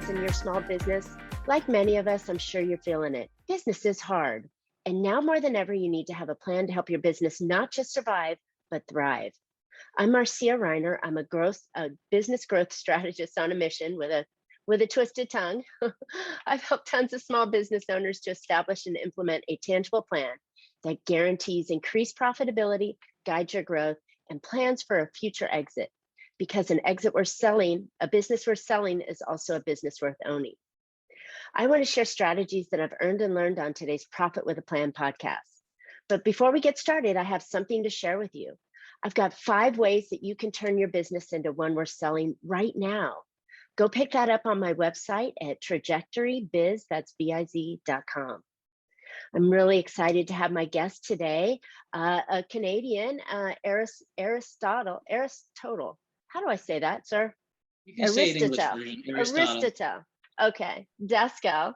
stress in your small business? Like many of us, I'm sure you're feeling it. Business is hard. And now more than ever, you need to have a plan to help your business not just survive, but thrive. I'm Marcia Reiner. I'm a business growth strategist on a mission with a twisted tongue. I've helped tons of small business owners to establish and implement a tangible plan that guarantees increased profitability, guides your growth, and plans for a future exit. Because a business worth selling is also a business worth owning. I want to share strategies that I've earned and learned on today's Profit with a Plan podcast. But before we get started, I have something to share with you. I've got 5 ways that you can turn your business into one worth selling right now. Go pick that up on my website at trajectorybiz, that's biz.com. I'm really excited to have my guest today, a Canadian, Aristotle. How do I say that, sir? You can say it in English version, Aristotel. Okay, Dascal.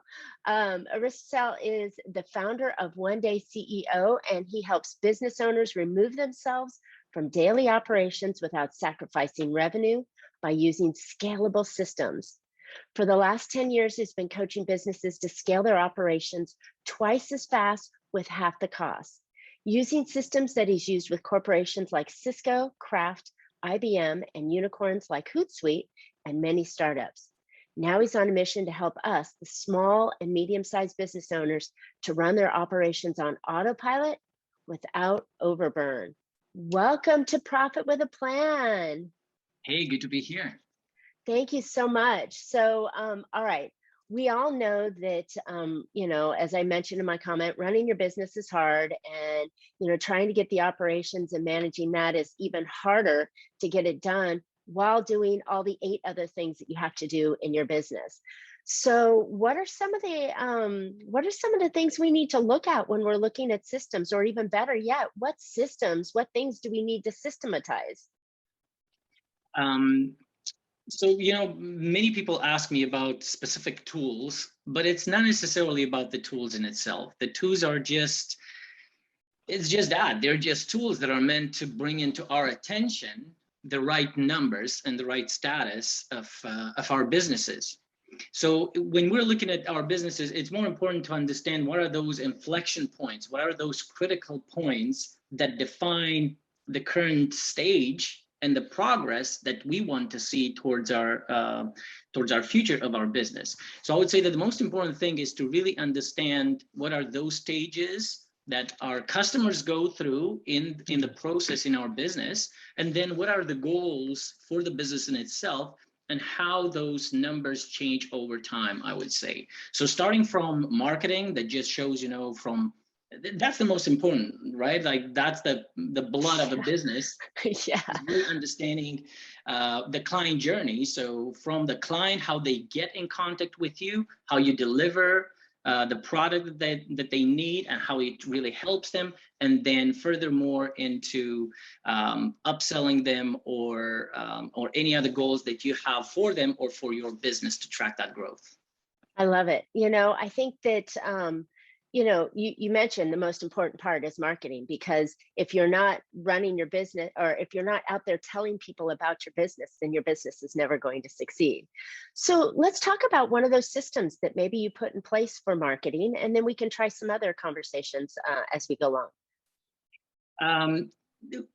Aristotel is the founder of One Day CEO, and he helps business owners remove themselves from daily operations without sacrificing revenue by using scalable systems. For the last 10 years, he's been coaching businesses to scale their operations twice as fast with half the cost, using systems that he's used with corporations like Cisco, Kraft, IBM, and unicorns like Hootsuite, and many startups. Now he's on a mission to help us, the small and medium-sized business owners, to run their operations on autopilot without overburn. Welcome to Profit with a Plan. Hey, good to be here. Thank you so much. So, all right. We all know that, as I mentioned in my comment, running your business is hard, and, trying to get the operations and managing that is even harder to get it done while doing all the 8 other things that you have to do in your business. So what are some of the things we need to look at when we're looking at systems, or even better yet, what things do we need to systematize? So, many people ask me about specific tools, but it's not necessarily about the tools in itself. The tools are it's just that. They're just tools that are meant to bring into our attention the right numbers and the right status of our businesses. So when we're looking at our businesses, it's more important to understand what are those inflection points, what are those critical points that define the current stage and the progress that we want to see towards our future of our business. So I would say that the most important thing is to really understand what are those stages that our customers go through in the process in our business, and then what are the goals for the business in itself, and how those numbers change over time, I would say. So starting from marketing, that just shows, that's the most important, right? Like that's the blood of a business. Yeah. Really understanding the client journey. So from the client, how they get in contact with you, how you deliver the product that they need, and how it really helps them, and then furthermore into upselling them or any other goals that you have for them or for your business to track that growth. I love it. I think that you mentioned the most important part is marketing, because if you're not running your business, or if you're not out there telling people about your business, then your business is never going to succeed. So let's talk about one of those systems that maybe you put in place for marketing, and then we can try some other conversations as we go along.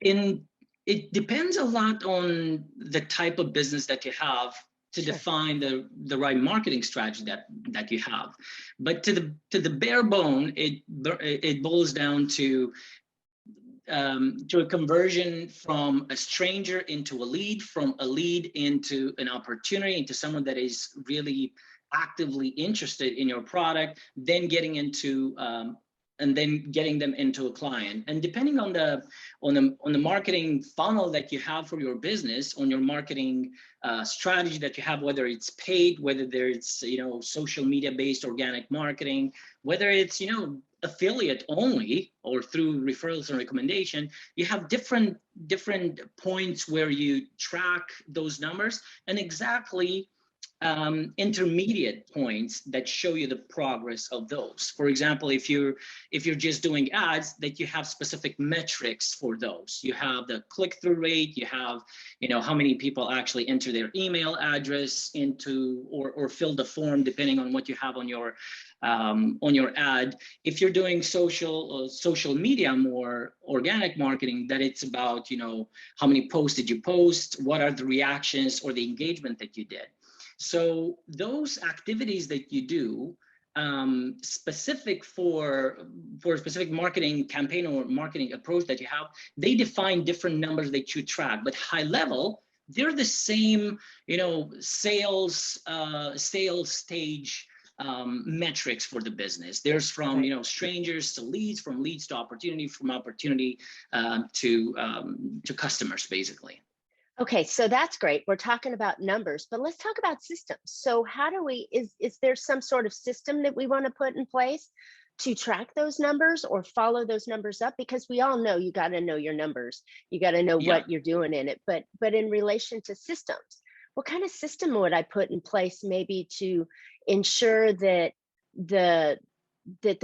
It depends a lot on the type of business that you have to define the right marketing strategy that you have. But to the bare bone, it boils down to a conversion from a stranger into a lead, from a lead into an opportunity, into someone that is really actively interested in your product, then getting into and then getting them into a client. And depending on the marketing funnel that you have for your business, on your marketing strategy that you have, whether it's paid, whether it's social media based organic marketing, whether it's affiliate only or through referrals and recommendation, you have different points where you track those numbers and exactly intermediate points that show you the progress of those. For example, if you're just doing ads, that you have specific metrics for those. You have the click-through rate, you have, how many people actually enter their email address into or fill the form, depending on what you have on your ad. If you're doing social media, more organic marketing, that it's about, how many posts did you post, what are the reactions or the engagement that you did. So those activities that you do, specific for a specific marketing campaign or marketing approach that you have, they define different numbers that you track. But high level, they're the same, sales stage metrics for the business. There's from strangers to leads, from leads to opportunity, from opportunity to customers, basically. Okay, so that's great. We're talking about numbers, but let's talk about systems. So how do we, is there some sort of system that we want to put in place to track those numbers or follow those numbers up? Because we all know you got to know your numbers. You got to know what you're doing in it. But in relation to systems, what kind of system would I put in place maybe to ensure that the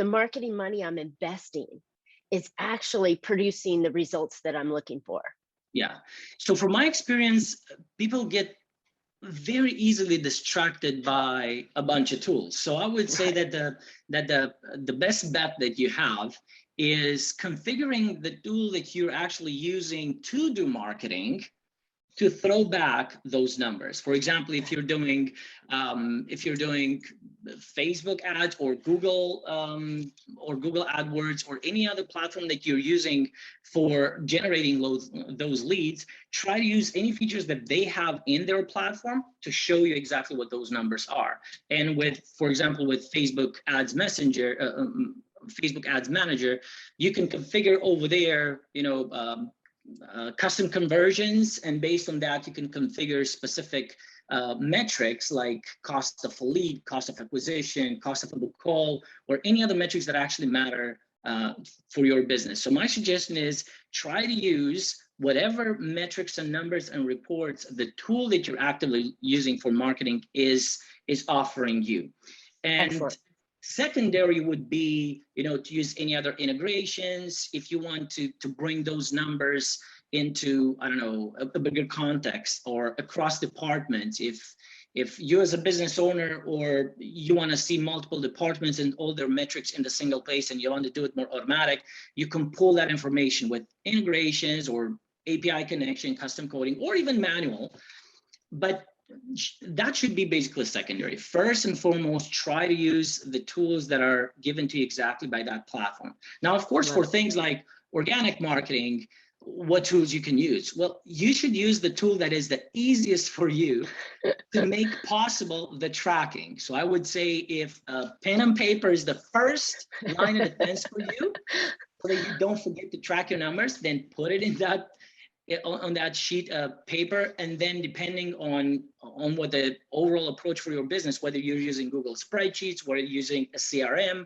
marketing money I'm investing is actually producing the results that I'm looking for? Yeah. So from my experience, people get very easily distracted by a bunch of tools. So I would say that the best bet that you have is configuring the tool that you're actually using to do marketing to throw back those numbers. For example, if you're doing Facebook ads or Google AdWords or any other platform that you're using for generating those leads, try to use any features that they have in their platform to show you exactly what those numbers are. And for example, with Facebook Ads Messenger, Facebook Ads Manager, you can configure over there, custom conversions, and based on that you can configure specific metrics like cost of a lead, cost of acquisition, cost of a book call, or any other metrics that actually matter for your business. So my suggestion is try to use whatever metrics and numbers and reports the tool that you're actively using for marketing is offering you. And excellent. Secondary would be, to use any other integrations if you want to bring those numbers into, I don't know, a bigger context or across departments. If you as a business owner or you want to see multiple departments and all their metrics in the single place and you want to do it more automatic, you can pull that information with integrations or API connection, custom coding, or even manual. But that should be basically secondary. First and foremost, try to use the tools that are given to you exactly by that platform. Now, of course, for things like organic marketing, what tools you can use? Well, you should use the tool that is the easiest for you to make possible the tracking. So I would say if pen and paper is the first line of defense for you, so that you don't forget to track your numbers, then put it in that on that sheet of paper. And then depending on what the overall approach for your business, whether you're using Google spreadsheets, whether you're using a CRM,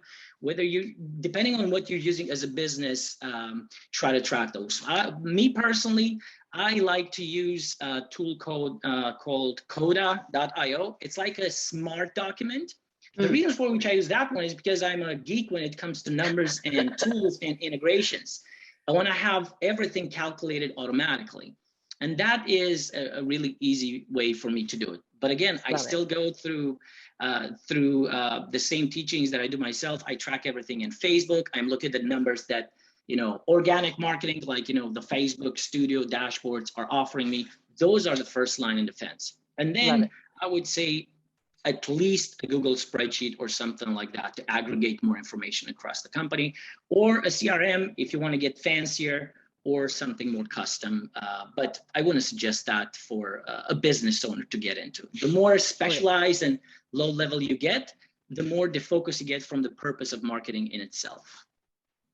depending on what you're using as a business, try to track those. Me personally, I like to use a tool called Coda.io. It's like a smart document. The reason for which I use that one is because I'm a geek when it comes to numbers and tools and integrations. I want to have everything calculated automatically. And that is a really easy way for me to do it. But again, I still go through the same teachings that I do myself. I track everything in Facebook. I'm looking at the numbers that, organic marketing, like, the Facebook Studio dashboards are offering me. Those are the first line in defense. And then I would say at least a Google spreadsheet or something like that to aggregate more information across the company, or a CRM if you want to get fancier, or something more custom. But I wouldn't suggest that for a business owner to get into. The more specialized and low level you get, the more defocus you get from the purpose of marketing in itself.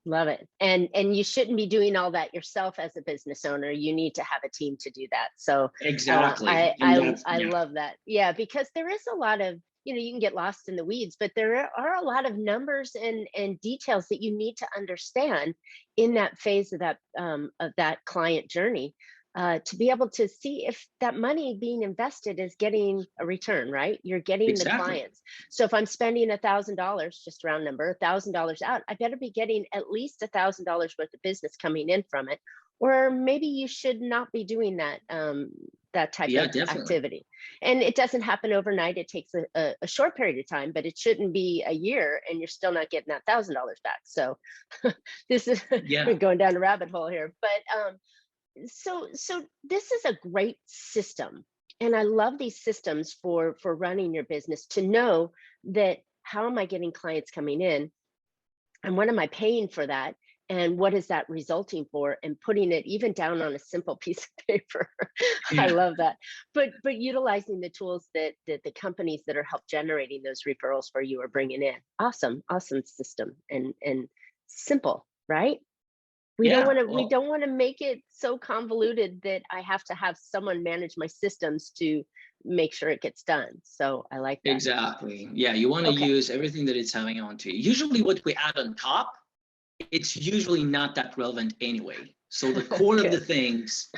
Love it. And you shouldn't be doing all that yourself as a business owner. You need to have a team to do that. So exactly. I love that. Yeah, because there is a lot of, you can get lost in the weeds, but there are a lot of numbers and details that you need to understand in that phase of that client journey. to be able to see if that money being invested is getting a return, right? You're getting the Exactly. clients. So if I'm spending $1,000, just round number, $1,000 out, I better be getting at least $1,000 worth of business coming in from it. Or maybe you should not be doing that, that type Yeah, of definitely. activity. And it doesn't happen overnight. It takes a short period of time, but it shouldn't be a year and you're still not getting that $1,000 back. So this is we're Yeah. going down a rabbit hole here. But so this is a great system, and I love these systems for running your business, to know that how am I getting clients coming in, and what am I paying for that, and what is that resulting for, and putting it even down on a simple piece of paper. I Yeah. love that. But utilizing the tools that the companies that are help generating those referrals for you are bringing in. Awesome system, and simple, right? We don't Yeah. want to we Well, don't want to make it so convoluted that I have to have someone manage my systems to make sure it gets done. So I like that. exactly. Yeah. You want to Okay. use everything that it's having onto you. Usually what we add on top, it's usually not that relevant anyway. So the core of the Good. things,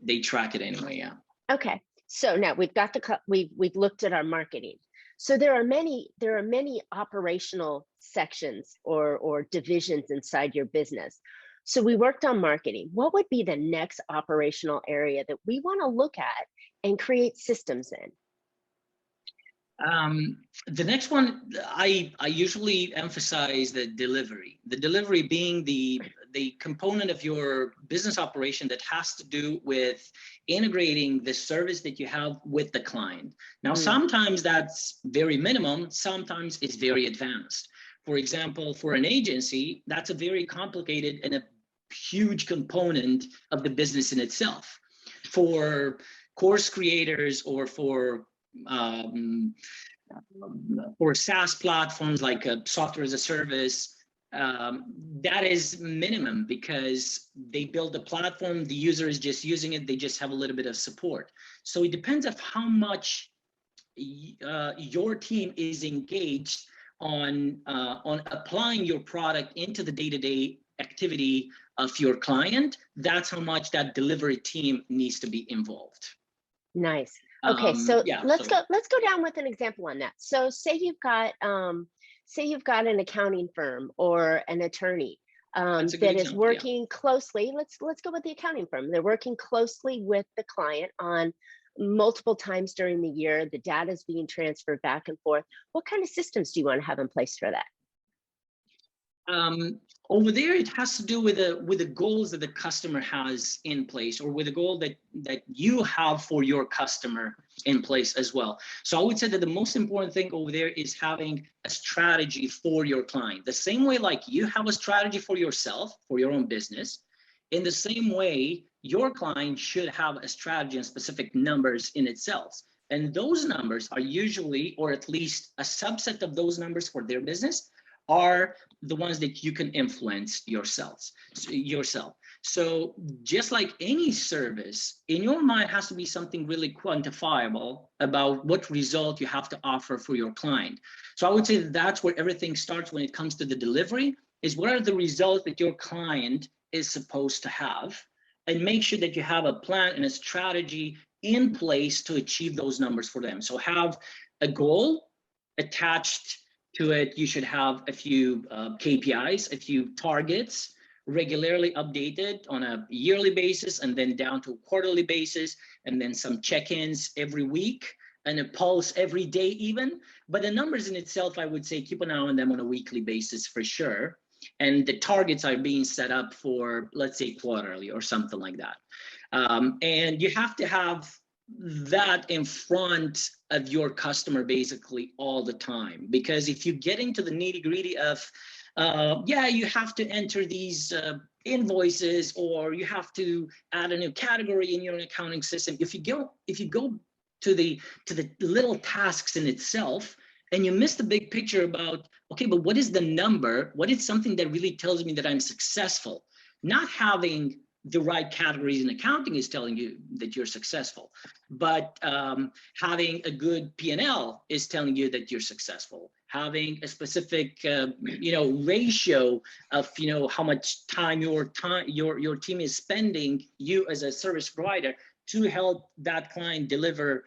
they track it anyway. Yeah. Okay. So now we've got we've looked at our marketing. So there are many operational sections or divisions inside your business. So we worked on marketing. What would be the next operational area that we want to look at and create systems in? The next one, I usually emphasize the delivery being the component of your business operation that has to do with integrating the service that you have with the client. Now, Mm, sometimes that's very minimum, sometimes it's very advanced. For example, for an agency, that's a very complicated and a huge component of the business in itself. For course creators or um, for SaaS platforms like software as a service, that is minimum because they build a platform, the user is just using it, they just have a little bit of support. So it depends on how much your team is engaged on applying your product into the day-to-day activity of your client. That's how much that delivery team needs to be involved. nice. Okay, so Yeah, let's so go down with an example on that. So say you've got an accounting firm or an attorney that's a good that is example. Yeah. working closely. Let's go with the accounting firm. They're working closely with the client on multiple times during the year. The data is being transferred back and forth. What kind of systems do you want to have in place for that? um, Over there it has to do with the goals that the customer has in place, or with the goal that you have for your customer in place as well. So I would say that the most important thing over there is having a strategy for your client, the same way like you have a strategy for yourself, for your own business. In the same way, your client should have a strategy and specific numbers in itself, and those numbers are usually, or at least a subset of those numbers for their business, are the ones that you can influence yourself. So just like any service, in your mind has to be something really quantifiable about what result you have to offer for your client. So I would say that's where everything starts when it comes to the delivery, is what are the results that your client is supposed to have, and make sure that you have a plan and a strategy in place to achieve those numbers for them. So have a goal attached to it. You should have a few KPIs, a few targets, regularly updated on a yearly basis, and then down to a quarterly basis, and then some check-ins every week, and a pulse every day even. But the numbers in itself, I would say, keep an eye on them on a weekly basis for sure. And the targets are being set up for, let's say, quarterly or something like that. And you have to have that in front of your customer basically all the time, because if you get into the nitty gritty of yeah, you have to enter these invoices, or you have to add a new category in your accounting system, if you go to the little tasks in itself, and you miss the big picture about, okay, but what is the number, what is something that really tells me that I'm successful? Not having the right categories in accounting is telling you that you're successful, but having a good P&L is telling you that you're successful. having a specific ratio of how much time your team is spending, you as a service provider, to help that client deliver,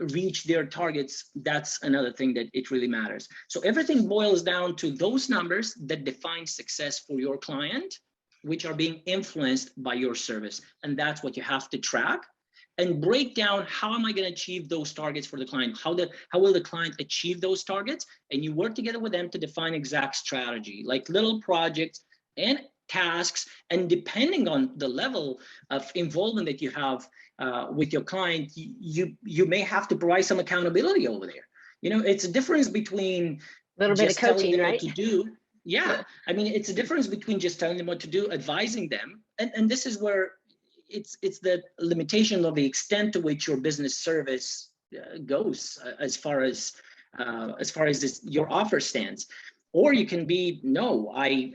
reach their targets. That's another thing that it really matters. So everything boils down to those numbers that define success for your client, which are being influenced by your service. And that's what you have to track and break down. How am I going to achieve those targets for the client? How will the client achieve those targets? And you work together with them to define exact strategy, like little projects and tasks. And depending on the level of involvement that you have with your client, you may have to provide some accountability over there. It's a difference between a little bit of coaching, telling them right? what to do. Yeah, I mean, it's a difference between just telling them what to do, advising them, and this is where it's the limitation of the extent to which your business service goes, as far as your offer stands. Or you can be, no, I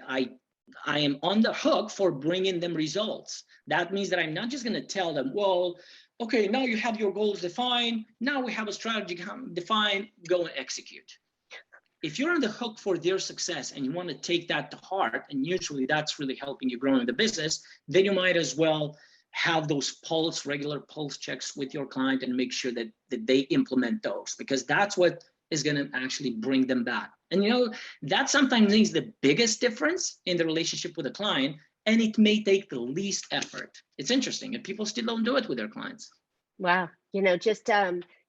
am on the hook for bringing them results. That means that I'm not just going to tell them, well, okay, now you have your goals defined, now we have a strategy defined, go and execute. If you're on the hook for their success and you want to take that to heart, and usually that's really helping you grow in the business, then you might as well have those regular pulse checks with your client and make sure that they implement those, because that's what is going to actually bring them back. And that sometimes is the biggest difference in the relationship with a client, and it may take the least effort. It's interesting, and people still don't do it with their clients. Wow. Just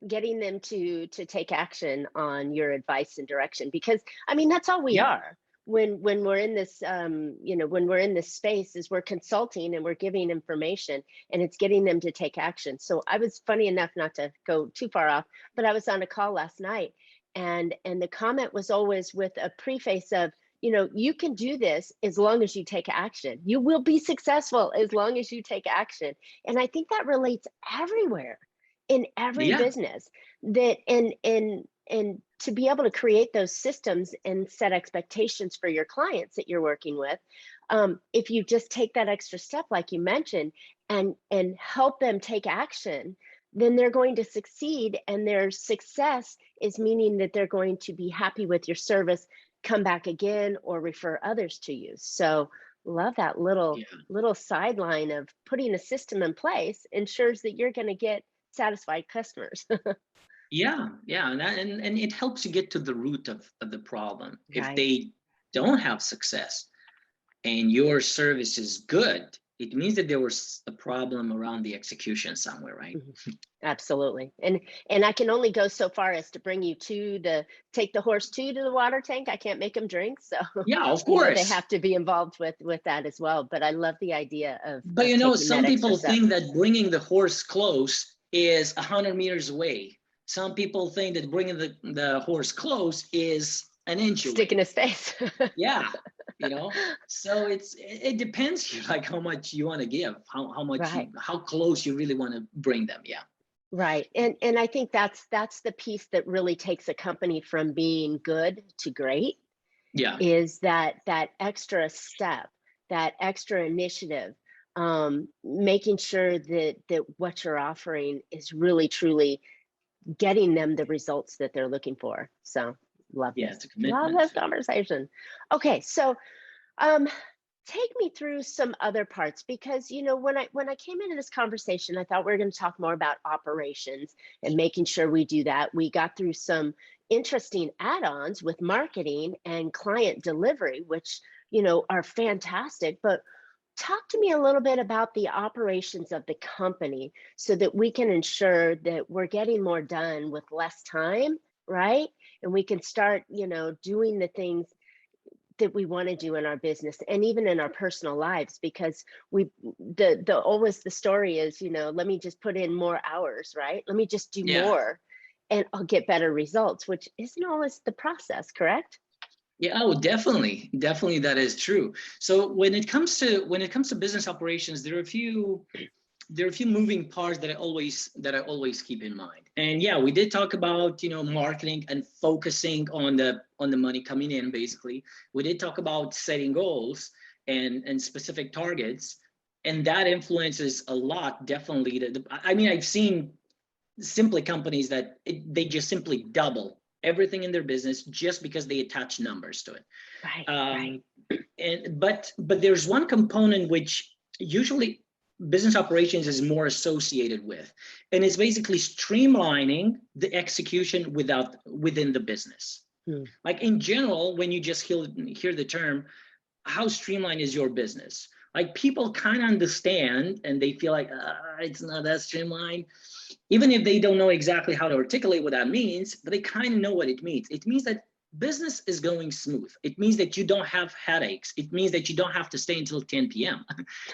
getting them to take action on your advice and direction, because I mean, that's all we are when we're in this, when we're in this space, is we're consulting and we're giving information, and it's getting them to take action. So I was, funny enough, not to go too far off, but I was on a call last night, and the comment was always with a preface of, you can do this as long as you take action. You will be successful as long as you take action. And I think that relates everywhere, in every business, that and to be able to create those systems and set expectations for your clients that you're working with. If you just take that extra step, like you mentioned, and help them take action, then they're going to succeed, and their success is meaning that they're going to be happy with your service, come back again, or refer others to you. So love that little sideline of putting a system in place ensures that you're going to get satisfied customers. Yeah, and it helps you get to the root of the problem. Right. If they don't have success and your service is good, it means that there was a problem around the execution somewhere, right? Mm-hmm. Absolutely. And I can only go so far as to bring you take the horse to the water tank. I can't make them drink. So yeah, of course. They have to be involved with that as well. But I love the idea of, but some people think that bringing the horse close is 100 meters away. Some people think that bringing the horse close is an inch away. Stick in his face. Yeah. So it depends, like how much you want to give, how much, right. How close you really want to bring them. Yeah. Right. And I think that's the piece that really takes a company from being good to great. Yeah. Is that extra step, that extra initiative, making sure that what you're offering is really, truly getting them the results that they're looking for. So love this. It's a commitment. Love this conversation. Okay. So, take me through some other parts, because when I came into this conversation, I thought we were going to talk more about operations and making sure we do that. We got through some interesting add-ons with marketing and client delivery, which are fantastic. But talk to me a little bit about the operations of the company, so that we can ensure that we're getting more done with less time, right? And we can start doing the things that we want to do in our business and even in our personal lives, because always the story is, let me just put in more hours, right? Let me just do more and I'll get better results, which isn't always the process, correct? Yeah, oh, definitely that is true. So when it comes to business operations, there are a few moving parts that I always keep in mind. And yeah, we did talk about marketing and focusing on the money coming in. Basically, we did talk about setting goals and specific targets, and that influences a lot. Definitely, I mean, I've seen simply companies that they just simply double everything in their business just because they attach numbers to it. Right. But there's one component which usually business operations is more associated with, and it's basically streamlining the execution within the business. Like in general, when you just hear the term, how streamlined is your business? Like people kind of understand and they feel like it's not that streamlined, even if they don't know exactly how to articulate what that means, but they kind of know what it means. It means that business is going smooth. It means that you don't have headaches. It means that you don't have to stay until 10 p.m.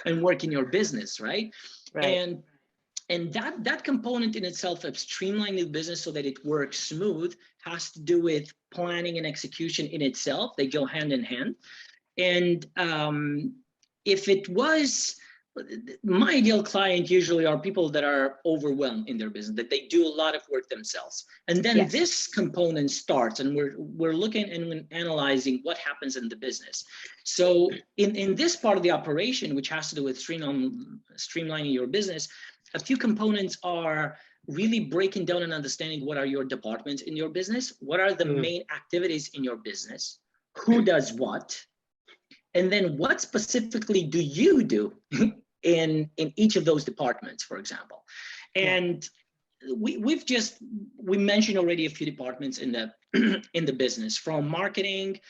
and work in your business, right? And that component in itself of streamlining the business so that it works smooth has to do with planning and execution in itself. They go hand in hand. And if it was, my ideal client usually are people that are overwhelmed in their business, that they do a lot of work themselves. And then this component starts, and we're looking and analyzing what happens in the business. So in this part of the operation, which has to do with streamlining your business, a few components are really breaking down and understanding what are your departments in your business, what are the main activities in your business, who does what, and then what specifically do you do in each of those departments, for example. And we mentioned already a few departments in the business, from marketing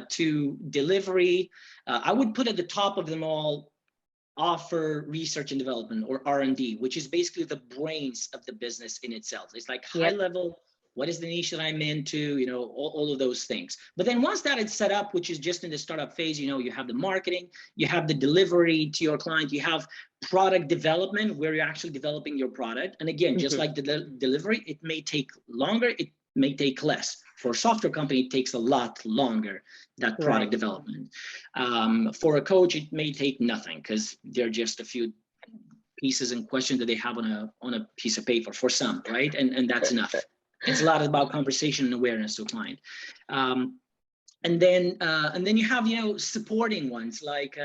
to delivery. I would put at the top of them all offer, research and development, or R&D, which is basically the brains of the business in itself. It's like high level, what is the niche that I'm into, you know, all of those things. But then once that is set up, which is just in the startup phase, you know, you have the marketing, you have the delivery to your client, you have product development where you're actually developing your product. And again, just like the delivery, it may take longer, it may take less. For a software company, it takes a lot longer, that product development. For a coach, it may take nothing because they're just a few pieces and questions that they have on a piece of paper for some, right? And that's enough. It's a lot about conversation and awareness to a client. And then you have, you know, supporting ones like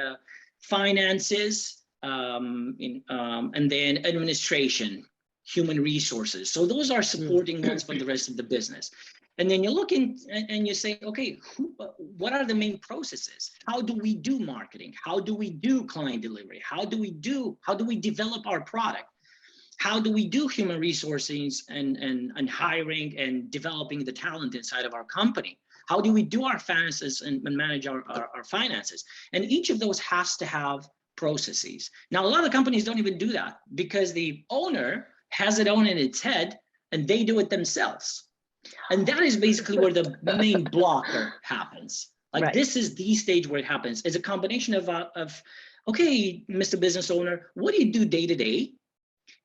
finances, and then administration, human resources. So those are supporting ones for the rest of the business. And then you look in and you say, okay, what are the main processes? How do we do marketing? How do we do client delivery? How do we develop our product? How do we do human resources and hiring and developing the talent inside of our company? How do we do our finances and manage our finances? And each of those has to have processes. Now, a lot of companies don't even do that because the owner has it on in its head and they do it themselves. And that is basically where the main blocker happens. Like this is the stage where it happens. It's a combination of okay, Mr. Business Owner, what do you do day to day?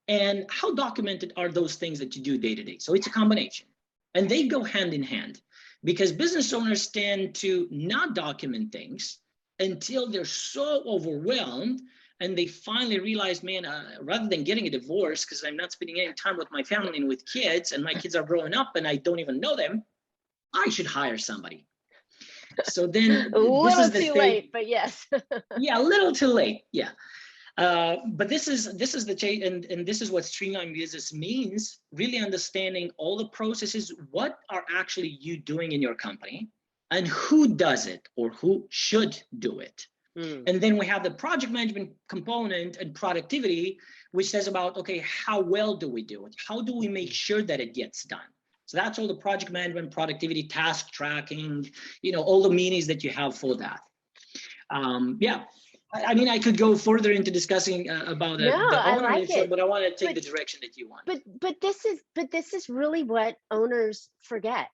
And how documented are those things that you do day to day? So it's a combination. And they go hand in hand because business owners tend to not document things until they're so overwhelmed and they finally realize, man, rather than getting a divorce because I'm not spending any time with my family and with kids and my kids are growing up and I don't even know them, I should hire somebody. So then a little too late, but yes. Yeah, a little too late. Yeah. But this is the change, and this is what streamlined business means, really understanding all the processes, what are actually you doing in your company and who does it or who should do it. And then we have the project management component and productivity, which says about, okay, how well do we do it? How do we make sure that it gets done? So that's all the project management, productivity, task tracking, you know, all the meanings that you have for that. Yeah. I mean, I could go further into discussing about the owner, I like it, but I want to take the direction that you want. But this is really what owners forget.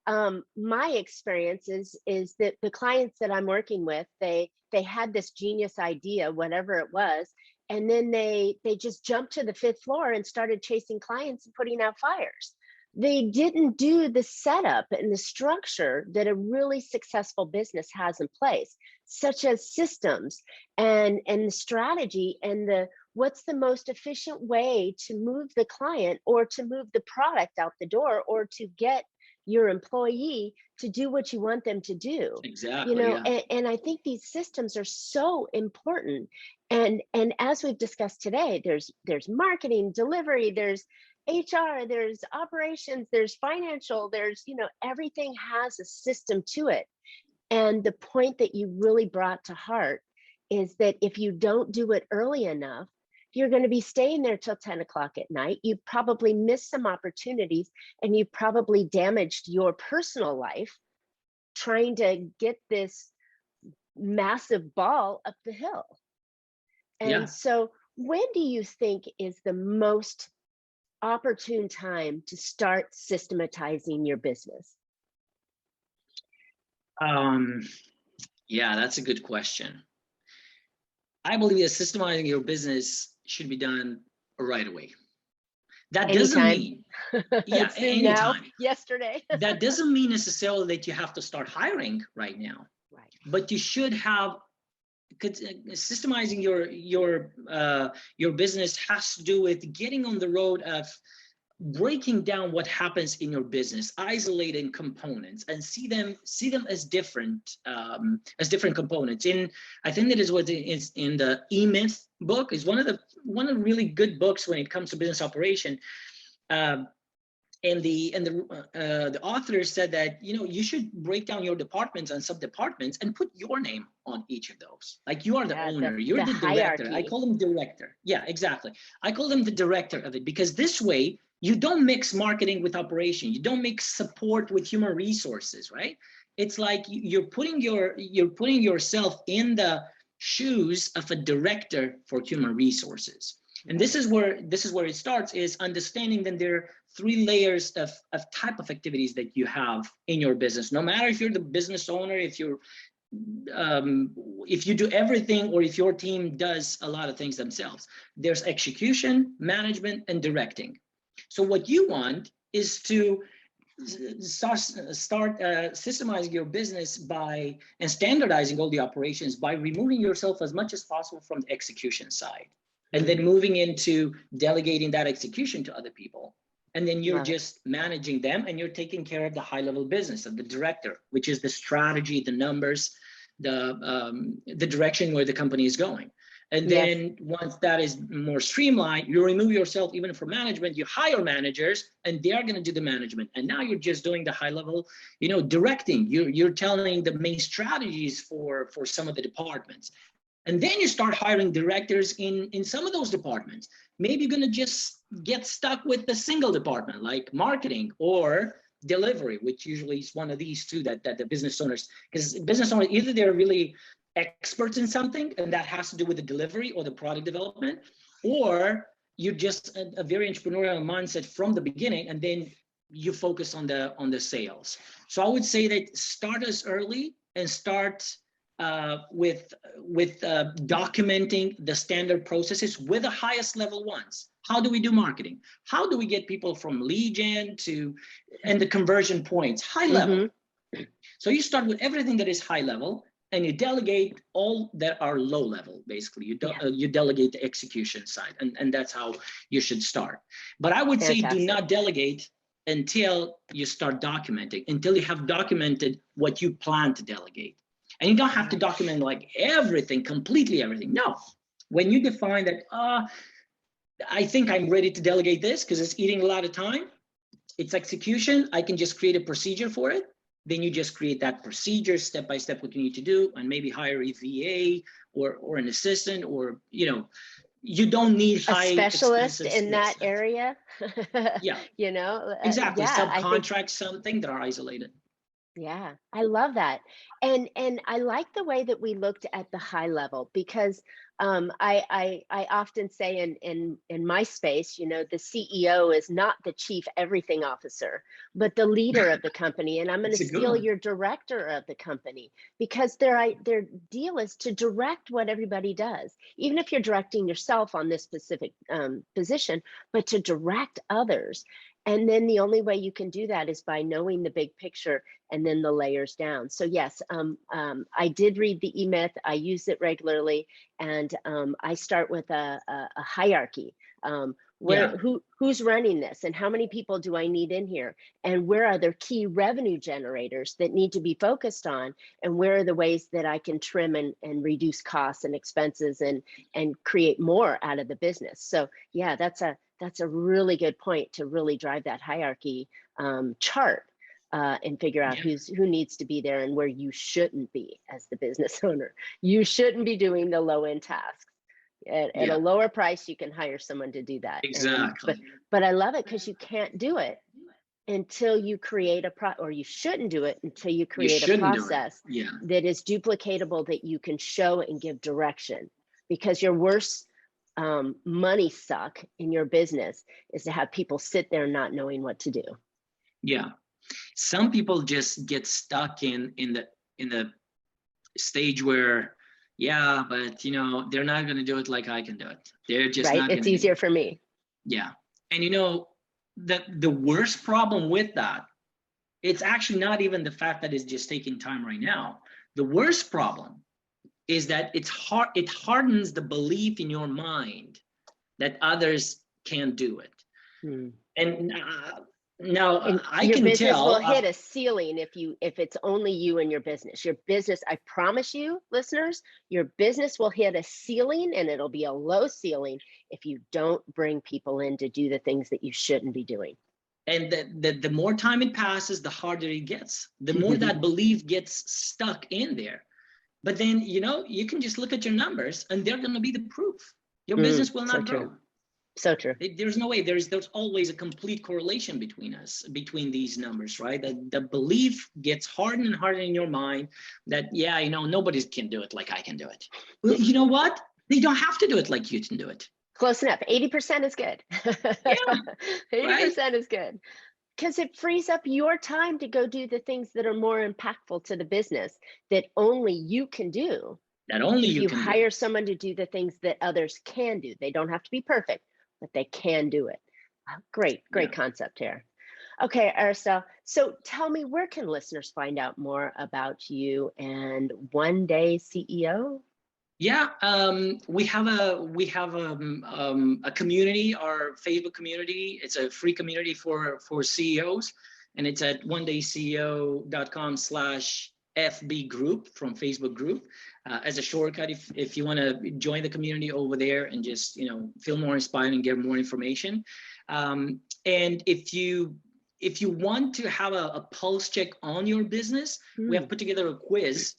My experience is that the clients that I'm working with, they had this genius idea, whatever it was, and then they just jumped to the 5th floor and started chasing clients and putting out fires. They didn't do the setup and the structure that a really successful business has in place, such as systems and the strategy and what's the most efficient way to move the client or to move the product out the door or to get your employee to do what you want them to do. Exactly. You know, and I think these systems are so important. And as we've discussed today, there's marketing, delivery, HR, there's operations, there's financial, there's, everything has a system to it. And the point that you really brought to heart is that if you don't do it early enough, you're going to be staying there till 10 o'clock at night. You probably missed some opportunities, and you probably damaged your personal life trying to get this massive ball up the hill. And Yeah. so when do you think is the most opportune time to start systematizing your business? Yeah, that's a good question. I believe that systemizing your business should be done right away. That doesn't mean, yeah, now, anytime. Yesterday. That doesn't mean necessarily that you have to start hiring right now. Right. But you should have, systemizing your business has to do with getting on the road of breaking down what happens in your business, isolating components, and see them as different components. I think that is what is in the EMyth book, is one of the really good books when it comes to business operation. And the author said that you should break down your departments and sub-departments and put your name on each of those. Like, you are the owner, you're the director. Hierarchy. I call them director. Yeah, exactly. I call them the director of it, because this way you don't mix marketing with operation. You don't mix support with human resources, right? It's like you're putting yourself in the shoes of a director for human resources. And this is where it starts, is understanding that there are 3 layers of type of activities that you have in your business. No matter if you're the business owner, if you do everything, or if your team does a lot of things themselves. There's execution, management, and directing. So what you want is to start systemizing your business and standardizing all the operations by removing yourself as much as possible from the execution side, and then moving into delegating that execution to other people. And then you're just managing them, and you're taking care of the high level business of the director, which is the strategy, the numbers, the direction where the company is going. And then once that is more streamlined, you remove yourself even from management, you hire managers, and they are going to do the management. And now you're just doing the high level, directing. You're telling the main strategies for some of the departments. And then you start hiring directors in some of those departments. Maybe you're going to just get stuck with a single department like marketing or delivery, which usually is one of these two that the business owners, because business owners, either they're really experts in something, and that has to do with the delivery or the product development, or you're just a very entrepreneurial mindset from the beginning, and then you focus on the sales. So I would say that start as early and start with documenting the standard processes with the highest level ones. How do we do marketing? How do we get people from lead gen and the conversion points? High level. So you start with everything that is high level, and you delegate all that are low level. Basically, you delegate the execution side, and that's how you should start. But I would say do not delegate until you start documenting, until you have documented what you plan to delegate. And you don't have to document like everything, completely everything. No, when you define that, I think I'm ready to delegate this because it's eating a lot of time, it's execution, I can just create a procedure for it. Then you just create that procedure, step by step, what you need to do, and maybe hire a VA or an assistant, or, you don't need a specialist in that area. Yeah, exactly. Subcontract something that are isolated. Yeah, I love that. And I like the way that we looked at the high level, because I often say in my space, the CEO is not the chief everything officer, but the leader of the company. And I'm going to steal your director of the company, because their deal is to direct what everybody does, even if you're directing yourself on this specific position, but to direct others. And then the only way you can do that is by knowing the big picture and then the layers down. So yes, I did read the EMyth. I use it regularly, and I start with a hierarchy. Who's running this, and how many people do I need in here, and where are there key revenue generators that need to be focused on, and where are the ways that I can trim and reduce costs and expenses and create more out of the business. So yeah, that's that's a really good point to really drive that hierarchy chart and figure out Yeah. who needs to be there and where you shouldn't be as the business owner. You shouldn't be doing the low end tasks. At Yeah. a lower price, you can hire someone to do that. Exactly. But I love it because you can't do it until you create or you shouldn't do it until you You create a shouldn't do it. process Yeah. that is duplicatable, that you can show and give direction. Because your worst money suck in your business is to have people sit there not knowing what to do. Yeah. Some people just get stuck in the stage where, yeah, but you know, they're not going to do it like I can do it. They're just right. not It's easier for me. Yeah. And you know, the worst problem with that, it's actually not even the fact that it's just taking time right now. The worst problem is that it hardens the belief in your mind that others can do it. And now And I your can business tell will hit a ceiling if it's only you and your business. Your business, I promise you, listeners, your business will hit a ceiling, and it'll be a low ceiling if you don't bring people in to do the things that you shouldn't be doing. And the more time it passes, the harder it gets. The more that belief gets stuck in there. But then, you know, you can just look at your numbers and they're going to be the proof. Your business will not grow. So true. There's no way. There's always a complete correlation between these numbers, right? That the belief gets harder and harder in your mind that, yeah, you know, nobody can do it like I can do it. Well, you know what? They don't have to do it like you can do it. Close enough. 80% is good. Yeah, 80% is good. Because it frees up your time to go do the things that are more impactful to the business that only you can do. That only if you can hire someone to do the things that others can do. They don't have to be perfect, but they can do it. Great concept here. Okay, Aristotel. So tell me, where can listeners find out more about you and One Day CEO? Yeah, we have a community, our Facebook community. It's a free community for CEOs, and it's at onedayceo.com/FB group from Facebook group. As a shortcut, if you want to join the community over there and just, you know, feel more inspired and get more information. And if you want to have a pulse check on your business, we have put together a quiz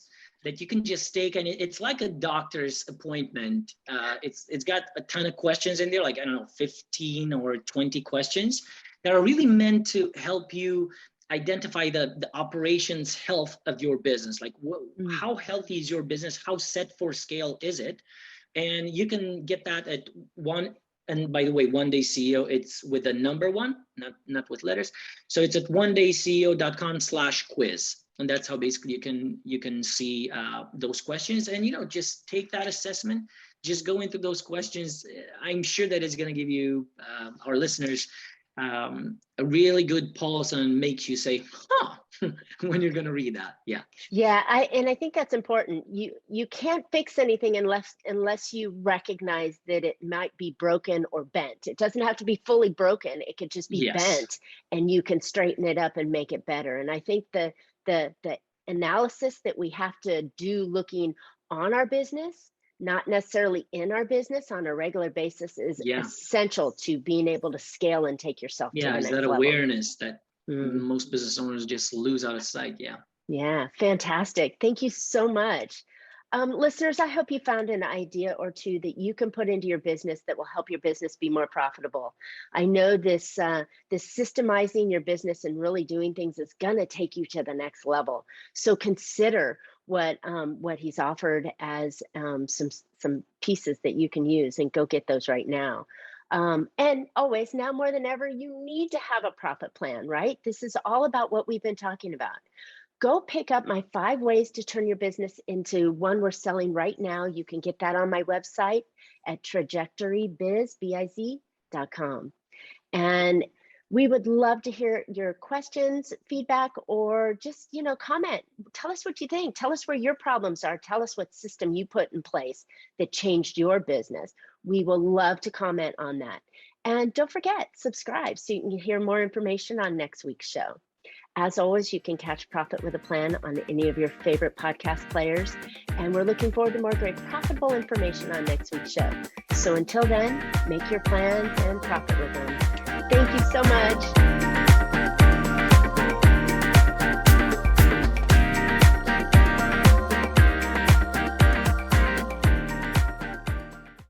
that you can just take, and it's like a doctor's appointment. It's got a ton of questions in there, like, I don't know, 15 or 20 questions that are really meant to help you identify the operations health of your business. Like, how healthy is your business? How set for scale is it? And you can get that at one. And by the way, One Day CEO, it's with a number one, not with letters. So it's at onedayceo.com/quiz. And that's how basically you can see those questions, and, you know, just take that assessment, just go into those questions. I'm sure that it's going to give you, our listeners, a really good pulse and makes you say, huh, when you're going to read that. Yeah. Yeah, I think that's important. You can't fix anything unless you recognize that it might be broken or bent. It doesn't have to be fully broken. It could just be bent, and you can straighten it up and make it better. And I think the analysis that we have to do looking on our business, not necessarily in our business, on a regular basis is essential to being able to scale and take yourself to the next level. Yeah, that awareness that most business owners just lose out of sight. Yeah, fantastic. Thank you so much. Listeners, I hope you found an idea or two that you can put into your business that will help your business be more profitable. I know this systemizing your business and really doing things is gonna take you to the next level. So consider what he's offered as some pieces that you can use, and go get those right now. And always, now more than ever, you need to have a profit plan, right? This is all about what we've been talking about. Go pick up my 5 ways to turn your business into one we're selling right now. You can get that on my website at trajectorybiz.com. And we would love to hear your questions, feedback, or just, you know, comment. Tell us what you think. Tell us where your problems are. Tell us what system you put in place that changed your business. We will love to comment on that. And don't forget, subscribe so you can hear more information on next week's show. As always, you can catch Profit with a Plan on any of your favorite podcast players. And we're looking forward to more great profitable information on next week's show. So until then, make your plans and profit with them. Thank you so much.